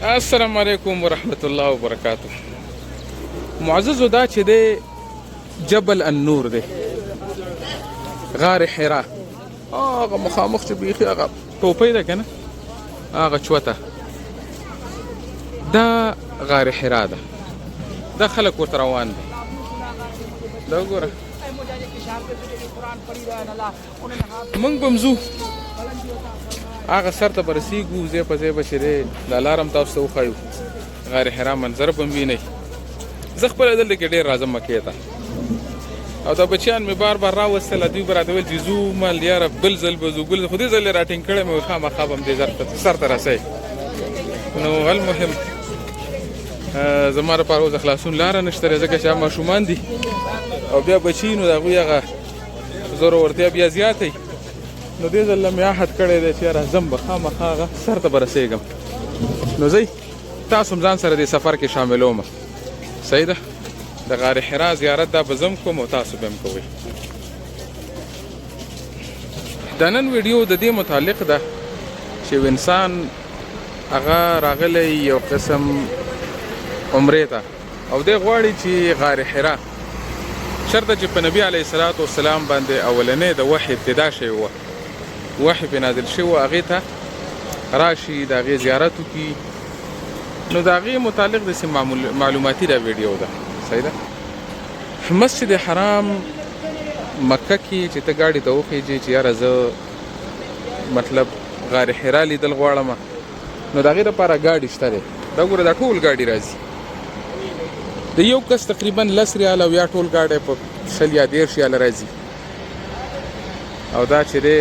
السلام علیکم ورحمت الله وبرکاته. معززو دا چې دی جبل النور دی، غار حرا، هغه مخامخ چې بیخي هغه ټوپۍ ده که نه، هغه چوته دا غار حرا ده. دا خلک ورته روان دي. دا وګوره موږ به ځو هغه سر ته به رسېږو، ځای په ځای به چې دی دا لار هم تاسو ته وښایو، غار حرا منظره به هم وینئ. زه خپله دلته کې ډېر راځم مکې ته، او دا بچیان مې بار بار راوستل، دوی به راته ویل چې ځو مال یاره بل ځل به ځو، بل خو دې ځل یې راټینګ کړی مې وي خامخا به هم دې سر ته رسئ. نو المهم زما دپاره اوس د خلاصون لاره نشته دی، ځکه چې هغه ماشومان دي او بیا بچي، نو د هغوی هغه زورورتیا بیا زیاتی. نو دې ځل مې عهد کړی دی چې یاره ځم به خامخا هغه سر ته به رسېږم. نو ځئ تاسو هم ځان سره دې سفر کې شاملومه. صحیح ده، د غار حرا زیارت دا به زه هم کوم او تاسو به هم کوئ. دا نن ویډیو د دې متعلق ده چې یو انسان هغه راغلی یو قسم عمرې ته، او دی غواړي چې غار حرا شرطه چې په نبي علیه الصلاة والسلام باندې اولنۍ د وحي ابتدا شوې وه، وحي پې نازل شوی و، هغې ته راشي د هغې زیارت وکړي. نو د هغې متعلق داسې معلوماتي دا ویډیو ده. صحیح ده. مسجد حرام مکه کې چې ته ګاډي ته وخیږې چې یاره زه مطلب غار حرا لیدل غواړم، نو د هغې دپاره ګاډي شته دی. دا ګوره دا ټول ګاډي راځي، د یو کس تقریبا 10 ریاله او یا ټول ګاډی په 20 یا 30 ریاله راځي، او دا چې دی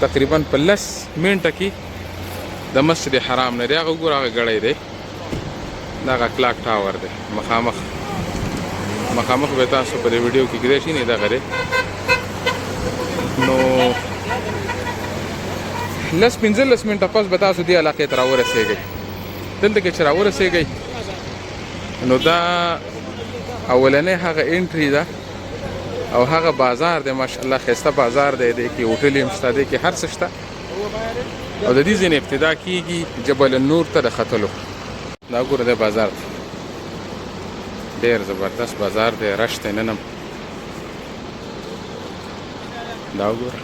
تقریبا په 10 منټه کې د مسجد حرام نه دی. هغه وګوره هغه ګړی دی، دا هغه کلاک ټاور دی، مخامخ به تاسو په دې ویډیو کې کیدای شي نه دغه دی. نو 15 منټه پس به تاسو دې علاقې ته راورسېږئ. دلته کې چې راورسېږئ نو دا اولنۍ هغه انټري ده او هغه بازار دی، ماشاءالله ښایسته بازار دی، دی کې هوټل هم شته، دی کې هر څه شته، او د دې ځینې ابتدا کېږي جبل النور ته د ختلو. دا ګوره دی بازار دی، ډېر زبردست بازار دی، رش دی نن هم. دا وګوره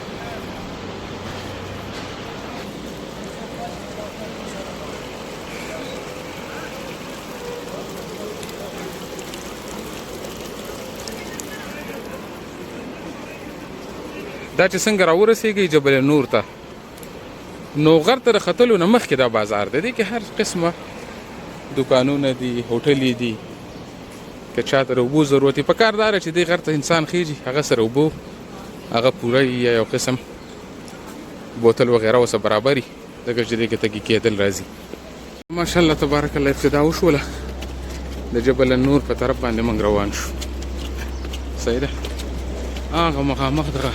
دا چې څنګه راورسېږئ جبل النور ته، نو غر ته د ختلو نه مخکې دا بازار دی، دی کې هر قسمه دوکانونه دي، هوټلې دي. که چاته د اوبو ضرورت وي، پکار دا ده چې دې غر ته انسان خیږي، هغه سره اوبه هغه پوره وي یا یو قسم بوتل وغیره ورسره برابر وي، ځکه چې دې کې تږي کېدل راځي. ماشاءالله تبارک الله ابتدا وشوله، د جبل النور په طرف باندې موږ روان شو. صحیح ده. هغه مخامخ دغه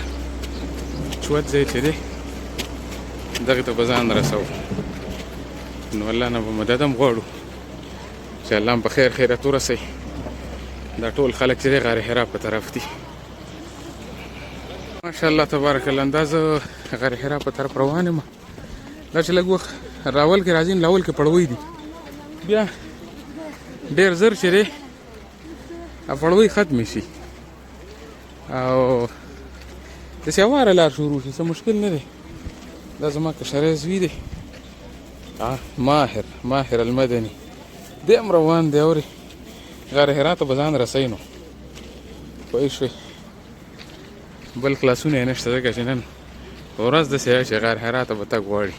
چوت ځای چې دی دغې ته به ځان رسوو. نو الله نه به مدد هم غواړو چې الله هم په خیر خیرت ورسوي. دا ټول خلک چې دی غار حرا په طرف دي. ماشاءالله تبارک الله. دا زه غار حرا په طرف روان یم. دا چې لږ وخت راول کې راځي، لاول کې پړوی دي، بیا ډېر زر چې دی پړوی ختمې شي او داسې هواره لار شروع شي، څه مشکل نه دی. دا زما کشری زوی دی ماهر المدني، دی هم روان دی. اورې غار حرا ته به ځان رسئ. نو پوه شوې، بل کلاسونه یې نشته، ځکه چې نن ورځ داسې ده چې غار حرا ته به تګ غواړي.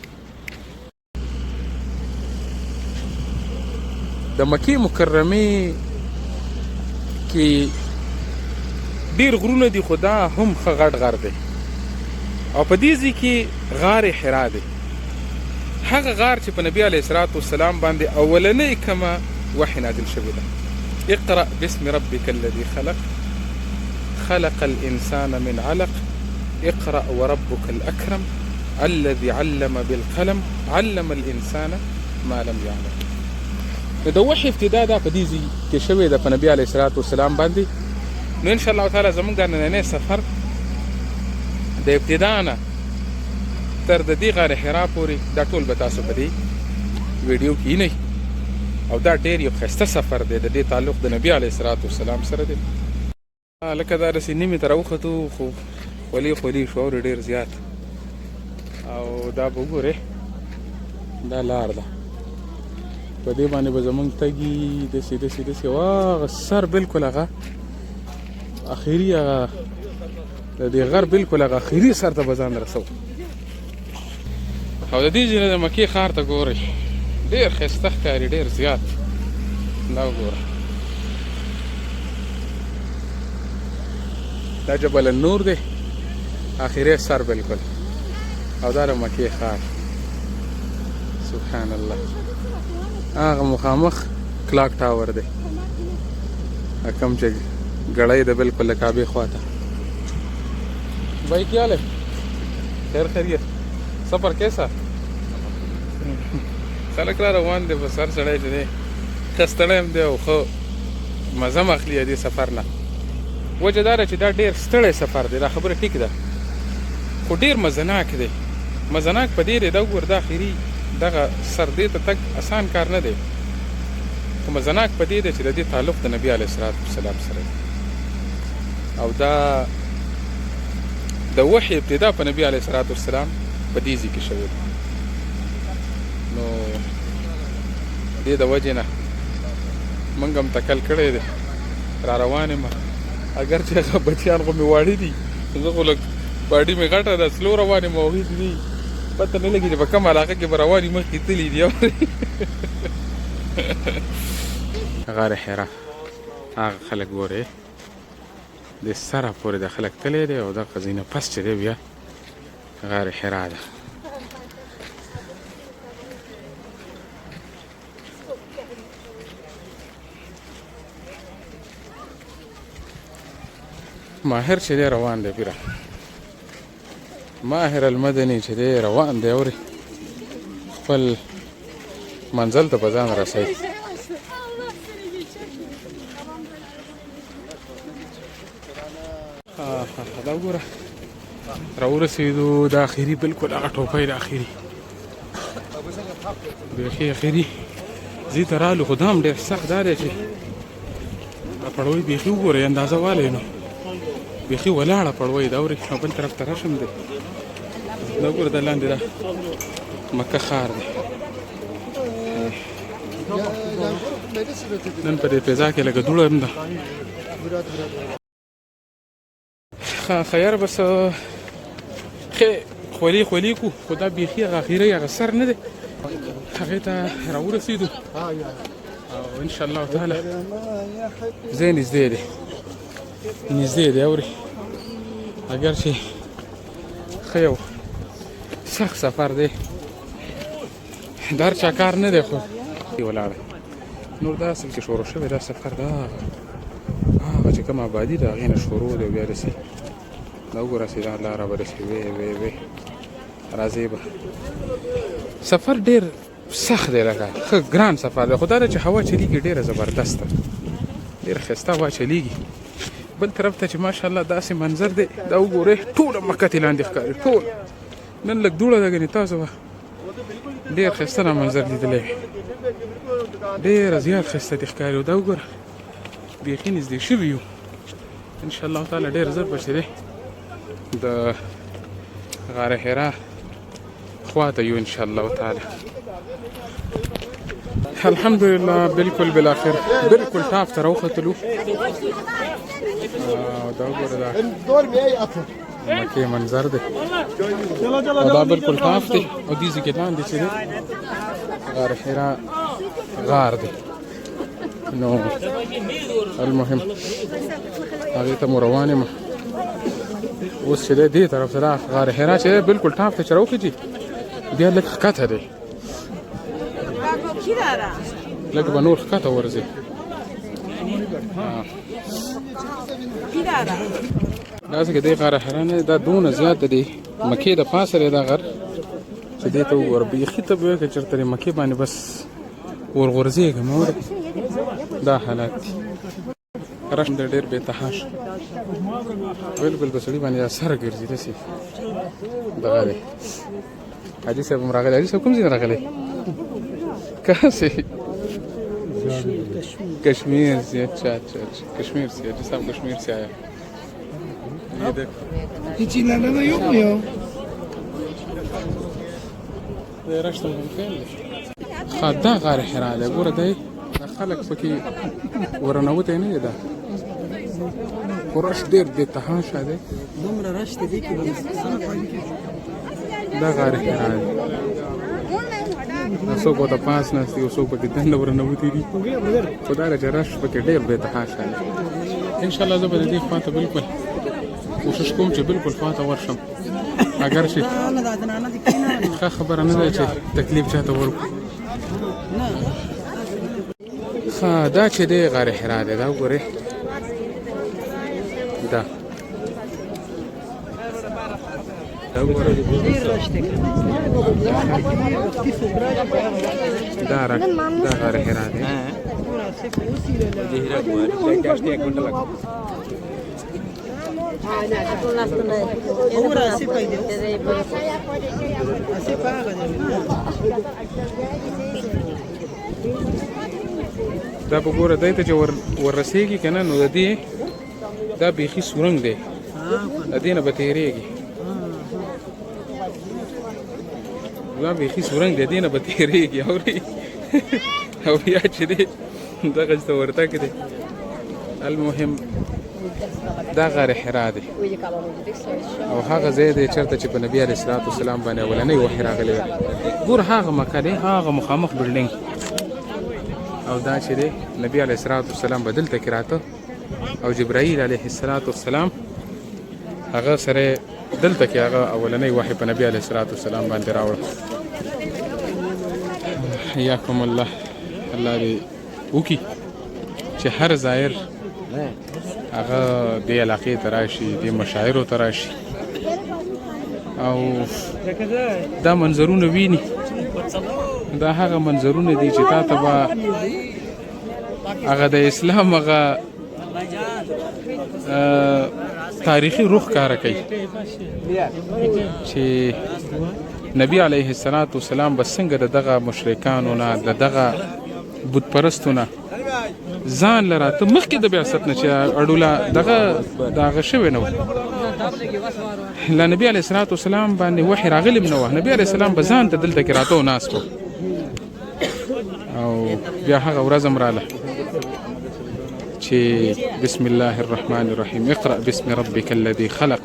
د مکې مکرمې کې ډېر غرونه دي، خو دا هم ښه غټ غر دی، او په دې ځای کې غار حرا دی. هغه غار چې په نبي علیه الصلاة والسلام باندې اولنۍ کومه وحي نازل شوې ده. اقرأ باسم ربك الذي خلق الإنسان من علق اقرأ وربك الأكرم الذي علم بالقلم علم الإنسان ما لم يعلم. نو د وحي ابتدا دا په دې ځای کې شوې ده په نبي علیه الصلاة والسلام باندې. نو ان شاء الله تعالی زمونږ دا نننی سفر د ابتدا نه تر د دې غار حرا پورې دا ټول به تاسو په دې ویډیو کې نه او دا ډېر یو ښایسته سفر دی، د دې تعلق د نبي علیه الصلاة والسلام سره دی. لکه دا رسې نیمې ته راوختو خو خولې خولې شو ډېر زیات. او دا به وګورئ دا لار ده، په دې باندې به زمونږ تګي داسې داسې داسې هغه سر بالکل هغه اخري هغه د دې غر بالکل هغه اخري سر ته به ځان رسو. او د دې ځای نه د مکې ښار ته ګورئ ډېر ښایسته ښکاري، ډېر زیات. دا وګوره دا جبل النور دی اخري سر بالکل، او دا د مکې ښار. سبحان الله. هغه مخامخ کلاک ټاور دی، کوم چې ګړی ده بالکل د کعبې خواته. بھائی کیا حال ہے؟ خیر خیریت؟ سفر کیسا؟ خلک را روان دی، بس هر سړی چې دی ښه ستړی هم دی او ښه مزه هم اخلي دې سفر نه. وجه دا ده چې دا ډېر ستړی سفر دی، دا خبره ټیک ده، خو ډېر مزهناک دی. مزهناک په دې دی دا وګوره دا اخري دغه سر دې ته تګ اسان کار نه دی، خو مزهناک په دې دی چې د دې تعلق د نبي علیه الصلاة والسلام سره دی. او دا د وحي ابتدا په نبي علیه الصلاة والسلام په دې ځای کې شوې ده. نو دې د وجې نه موږ هم تکل کړی دی، را روان یم. اگر چې هغه بچیان خو مې واړه دي، زه خو لږ باډي مې غټه ده، سلو روان یم او هغوی دي پته نه لګي چې په کوم علاقه کې به روان یي، مخکې تللي دي. غار حرا هغه خلک ګورې د سره پورې د خلک تللی دی، او دغه ځای نه پس چې دی بیا غار حرا ده. ماهر چې دی روان دی پیره، ماهر المدني چې دی روان دی، اورې خپل منزل ته به ځان رسوي. دا وګوره راورسېدو، دا اخري بالکل هغه ټوپۍ د اخري بیخي اخري ځای ته رالو، خو دا هم ډېر سخت دا دی چې دا پړوی بیخي وګورئ اندازه والی نو بیخي ولاړه پړوی ده. اورې او بل طرف ته راشم دی، دا وګوره دا لاندې دا مکه ښار دی. نن په دې فضا کې لږه دوړه هم ده. خیر بس ښې خولې خولې کړو، خو دا بیخي هغه اخري هغه سر نه دی، هغې ته راورسېدو او انشاءالله تعالی ځای نږدې دی، نږدې دی. اورې اگر چې ښه یو سخت سفر دی، د هر چا کار نه دی، خو ولاړه نور دا اصل کې شروع شوی دا سفر دا هغه چې کوم آبادي ده هغې نه شروع دی، بیا رسي دا وګوره چې دا لاره به رسي وی راځي به. سفر ډېر سخت دی، لکه ښه ګران سفر دی، خو دا ده چې هوا چلیږي ډېره زبردست ده، ډېره ښایسته هوا چلیږي. بل طرف ته چې ماشاءالله داسې منظر دی، دا وګورئ ټوله مکه ترې لاندې ښکاري، ټول نن لږ دوړه ده، ګنې تاسو به ډېر ښایسته منظر لیدلی وي، ډېره زیات ښایسته دې ښکاري. او دا وګوره بیخي نږدې شوي یو، انشاءالله تعالی ډېر ژر به چې دی د غار حرا خواته یو انشاءالله تعالی. الحمدلله بالکل بالاخر بالکل ټاپ ته راوختلو. دا وګوره دا مکې منظر دی، او دا بالکل ټاپ دی، او دې ځای کې لاندې چې دی غار حرا غار دی. نو المهم هغې ته مو روان یم. اوس چې دی دې طرف ته دا غار حرا چې دی بالکل ټاپ ته چې راوخېږي بیا لږ ښکته دی، لږ به نور ښکته ورځي. داسې کې دی غار حرا نه دا دونه زیات دی، مکې د پاسه دی دا غر چې دې ته وګوره بیخي ته به وایې که چېرته مکې باندې بس ورغورځېږم. اورې دا حالات دي، رشم دی ډېر بېتحاش، بالکل په سړي باندې دا سر ګرځي داسې دغه دی. حاجي صاحب هم راغلی. حاجي صاحب کوم ځای نه راغلی؟ کاسې कश्मीर से। अच्छा अच्छा अच्छा, कश्मीर से। जी साहब कश्मीर से आया। ये देखो İçilerinde yok mu ya? رشتم هم فين خدا غار حرا ده ګوره دی خلک پکې ورنوته نه دی دا ورش ډېر د تهاشه دی دومره رشته دي کې دا غار حرا دی څوک ورته پاس ناستي او څوک پکې دننه ورنوتې دي خو دا چې رش پکې ډېر بې تهاشه دی انشاءالله زه به د دې خواته بالکل کوشش کوم چې بالکل خواته ورشم اگر چې ښه خبره نه ده چې تکلیف چاته ورکړو ښه دا چې دی غار حرا دی دا وګورئ دا وګورئ دا غار حرا دی Ahora así paide. Así paga. دا په ګوره دی ته چې ورسېږي که نه نو د دې دا بیخي سورنګ دی د دې نه به تېرېږي دا بیخي سورنګ دی د دې نه به تېرېږي اورې او یا چې دی دغسې ته ورتګ دی المهم دا غار حرا دی او هغه ځای دی چېرته چې په نبي علیه الصلاة والسلام باندې اولنۍ وحي راغلی ده ګوره هغه مکه دی هغه مخامخ بلډینګ او دا چې دی نبي علیه الصلاة والسلام به دلته کې راته او جبرائیل علیه الصلاة والسلام هغه سره دلته کې هغه اولنۍ وحي په نبي علیه الصلاة والسلام باندې راوړه حیاکم الله الله دې وکړي چې هر ظاهر هغه دې علاقې ته راشي دې مشاعرو ته راشي او دا منظرونه ویني دا هغه منظرونه دي چې تا ته به هغه د اسلام هغه تاریخي رخ ښکاره کوي چې نبی علیه الصلاة والسلام به څنګه د دغه مشرکانو نه د دغه بت پرستو نه ځان لره ته مخکې د بعثت نه چې اړوله دغه شوی نه و له نبي علیه الصلاة والسلام باندې وحي راغلی نه وه نبي علیه السلام به ځان ته دلته کې راته و ناست و او بیا هغه ورځ هم راله چې بسم الله الرحمن الرحیم اقرأ باسم ربک الذي خلق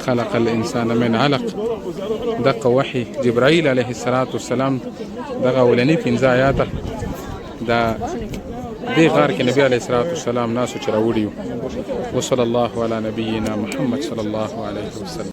خلق الانسان من علق دغه وحي جبرائیل علیه الصلاة والسلام دغه اولني 15 آیاته دا دې غار کې نبی علیه الصلاة والسلام ناسو چې راوړي وو وصلی الله علی نبینا محمد صلی الله علیه وسلم